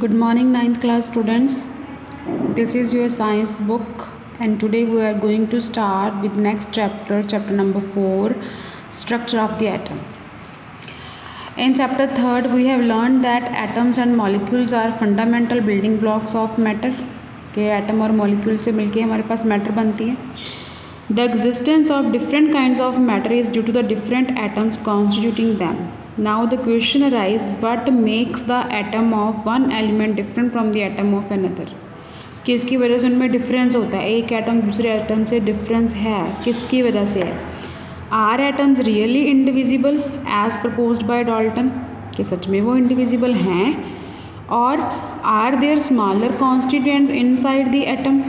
Good morning, ninth class students. This is your science book, and today we are going to start with next chapter, chapter number 4, structure of the atom. In chapter 3rd, we have learned that atoms and molecules are fundamental building blocks of matter. के atom और molecule से मिलके हमारे पास matter बनती है. The existence of different kinds of matter is due to the different atoms constituting them. Now the question arises, what makes the atom of one element different from the atom of another? किसकी वजह से उनमें difference होता है? एक atom दूसरे atom से difference है, किसकी वजह से है? Are atoms really indivisible as proposed by Dalton, कि सच में वो इंडिविजिबल हैं? और are there smaller constituents inside the atom?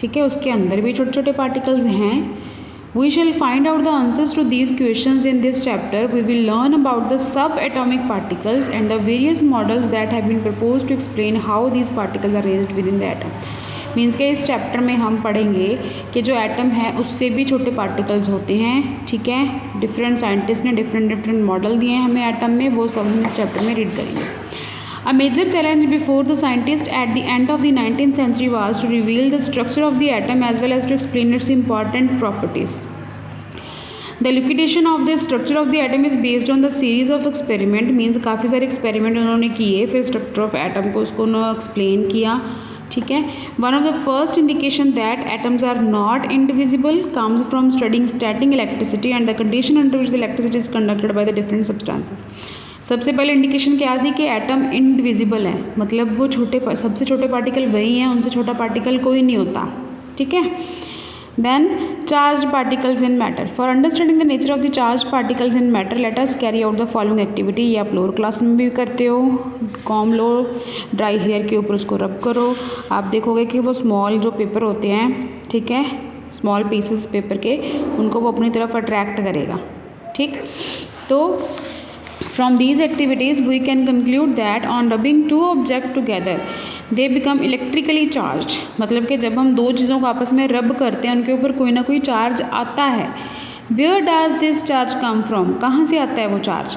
ठीक है, उसके अंदर भी छोटे छोटे पार्टिकल्स हैं. We shall find out the answers to these questions in this chapter. We will learn about the subatomic particles and the various models that have been proposed to explain how these particles are arranged within the atom. Means के इस chapter में हम पढ़ेंगे कि जो atom है उससे भी छोटे पार्टिकल्स होते हैं. ठीक है, डिफरेंट साइंटिस्ट ने डिफरेंट मॉडल दिए हैं हमें एटम में, वो सब हम इस चैप्टर में रीड करेंगे. A major challenge before the scientists at the end of the 19th century was to reveal the structure of the atom as well as to explain its important properties. The elucidation of the structure of the atom is based on the series of experiment, means काफ़ी सारे experiment उन्होंने किए, फिर structure of atom को उसको उन्होंने explain किया. ठीक है, one of the first indication that atoms are not indivisible comes from studying static electricity and the condition under which the electricity is conducted by the different substances. सबसे पहले indication क्या थी कि एटम इनडिविजिबल है, मतलब वो सबसे छोटे पार्टिकल वही हैं, उनसे छोटा पार्टिकल कोई नहीं होता. ठीक है. Then charge particles in matter. For understanding the nature of the charge particles in matter let us carry out the following activity. ये आप लोअर क्लास में भी करते हो. कॉम लो, ड्राई हेयर के ऊपर उसको रब करो, आप देखोगे कि वो स्मॉल जो पेपर होते हैं, ठीक है, स्मॉल पीसेस पेपर के, उनको वो अपनी तरफ अट्रैक्ट करेगा. ठीक, तो from these activities we can conclude that on rubbing two objects together they become electrically charged. मतलब कि जब हम दो चीज़ों को आपस में रब करते हैं उनके ऊपर कोई ना कोई चार्ज आता है. Where does this charge come from? कहाँ से आता है वो charge?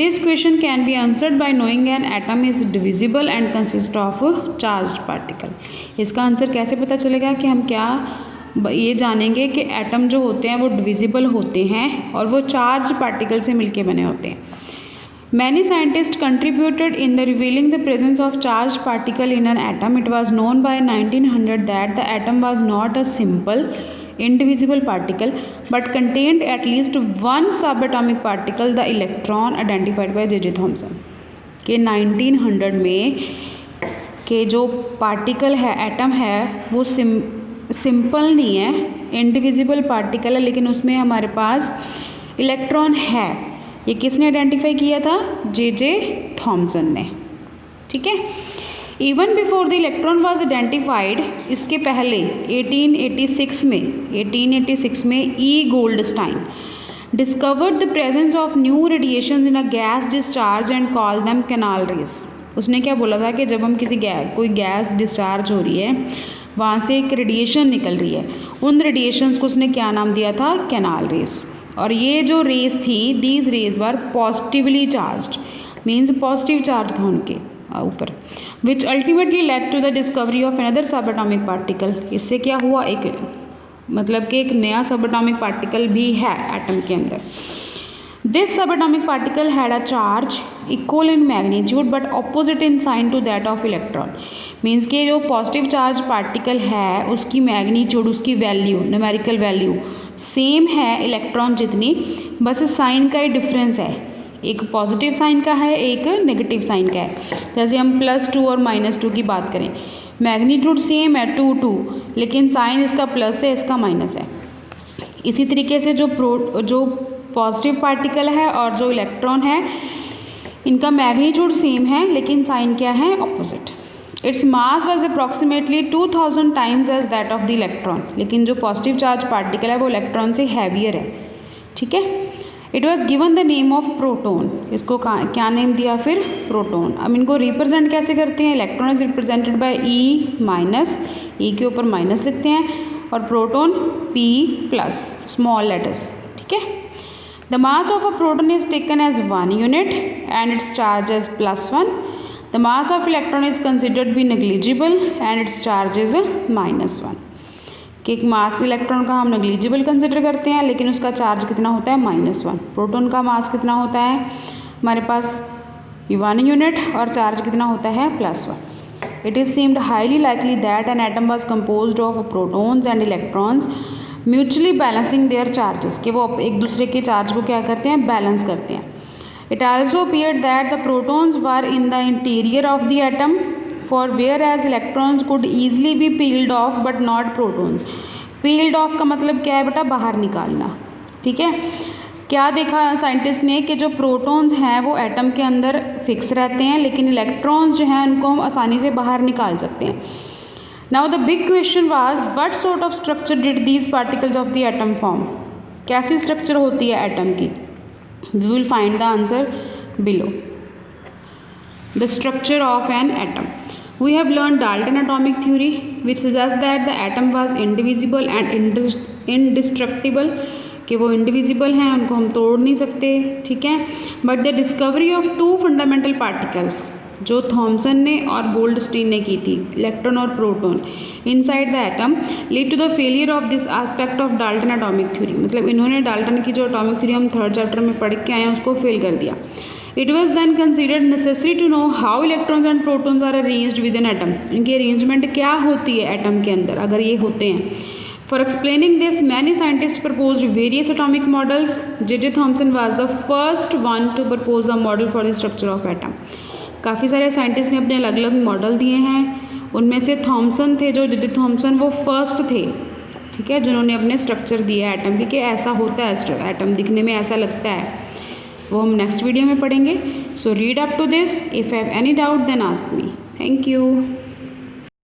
This question can be answered by knowing an atom is divisible and consists of charged particle. इसका आंसर कैसे पता चलेगा कि हम क्या ये जानेंगे कि एटम जो होते हैं वो डिविजिबल होते हैं और वो चार्ज पार्टिकल से मिलके बने होते हैं. Many scientists contributed in the revealing the presence of charged particle in an atom. It was known by 1900 that the atom was not a simple indivisible particle but contained at least one subatomic particle, the electron, identified by J.J. Thomson. के 1900 में के जो particle है, atom है, वो simple नहीं है, indivisible particle है, लेकिन उसमें हमारे पास इलेक्ट्रॉन है. ये किसने आइडेंटिफाई किया था? जे थॉमसन ने. ठीक है. Even before the electron was identified, इसके पहले 1886 में E Goldstein discovered the presence of new radiations in a gas discharge and call them canal rays. उसने क्या बोला था कि जब हम कोई गैस डिस्चार्ज हो रही है, वहाँ से एक रेडिएशन निकल रही है, उन रेडिएशंस को उसने क्या नाम दिया था? Canal rays. और ये जो रेज थी, these rays were positively charged, means positive charge था उनके ऊपर, which ultimately led to the discovery of another subatomic particle. इससे क्या हुआ? मतलब कि एक नया सबएटॉमिक पार्टिकल भी है एटम के अंदर. This subatomic particle had a charge equal in magnitude but opposite in sign to that of electron. Means के जो पॉजिटिव चार्ज पार्टिकल है उसकी मैग्नीट्यूड, उसकी वैल्यू, न्यूमेरिकल वैल्यू सेम है इलेक्ट्रॉन जितनी, बस साइन का ही डिफरेंस है. एक पॉजिटिव साइन का है, एक नेगेटिव साइन का है. जैसे हम +2 और -2 की बात करें, मैग्नीट्यूड सेम है 2, लेकिन साइन इसका प्लस है, इसका माइनस है. इसी तरीके से जो पॉजिटिव पार्टिकल है और जो इलेक्ट्रॉन है, इनका मैग्नीट्यूड सेम है, लेकिन साइन क्या है? Opposite. Its mass was approximately 2000 times as that of the electron. लेकिन जो पॉजिटिव चार्ज पार्टिकल है वो इलेक्ट्रॉन से हैवियर है. ठीक है. It was given the name of proton. इसको क्या नेम दिया फिर? प्रोटोन. अब इनको रिप्रेजेंट कैसे करते हैं? Electron is represented by E-, E के ऊपर माइनस लिखते हैं, और प्रोटोन P+, स्मॉल लेटर्स. ठीक है. The mass of a proton is taken as 1 unit and its charge as +1. The mass of electron is considered to be negligible and its charge is -1. कि एक मास electron का हम negligible consider करते हैं लेकिन उसका चार्ज कितना होता है -1. प्रोटॉन का मास कितना होता है हमारे पास 1 यूनिट और चार्ज कितना होता है +1. It is seemed highly likely that an atom was composed of protons and electrons mutually balancing their charges, कि वो एक दूसरे के चार्ज को क्या करते हैं बैलेंस करते हैं. It also appeared that the protons were in the interior of the atom, for whereas electrons could easily be peeled off but not protons. Peeled off का मतलब क्या है बेटा, बाहर निकालना. ठीक है, क्या देखा साइंटिस्ट ने कि जो प्रोटॉन्स हैं वो एटम के अंदर फिक्स रहते हैं लेकिन इलेक्ट्रॉन्स जो हैं उनको हम आसानी से बाहर निकाल सकते हैं. Now the big question was what sort of structure did these particles of the atom form. कैसी स्ट्रक्चर होती है एटम की. We will find the answer below. The structure of an atom. We have learned Dalton atomic theory which suggests that the atom was indivisible and indestructible, कि वो indivisible हैं, उनको हम तोड़ नहीं सकते. ठीक है, but the discovery of 2 fundamental particles जो थॉमसन ने और गोल्डस्टीन ने की थी, इलेक्ट्रॉन और proton inside the atom, lead to the failure of this aspect of Dalton atomic theory. मतलब इन्होंने डाल्टन की जो एटॉमिक थ्योरी हम 3rd चैप्टर में पढ़ के आए हैं उसको फेल कर दिया. It was then considered necessary to know how electrons and protons are arranged within atom. इनकी अरेंजमेंट क्या होती है एटम के अंदर अगर ये होते हैं. For explaining this, many scientists proposed various atomic models. J.J. Thomson was the first one to propose a model for the structure of atom. काफ़ी सारे साइंटिस्ट ने अपने अलग अलग मॉडल दिए हैं. उनमें से थॉमसन थे, जो J.J. थॉमसन वो फर्स्ट थे. ठीक है, जिन्होंने अपने स्ट्रक्चर दिया एटम की कि ऐसा होता है एटम, दिखने में ऐसा लगता है. वो हम नेक्स्ट वीडियो में पढ़ेंगे. So read up to this. If have any doubt then ask me. Thank you.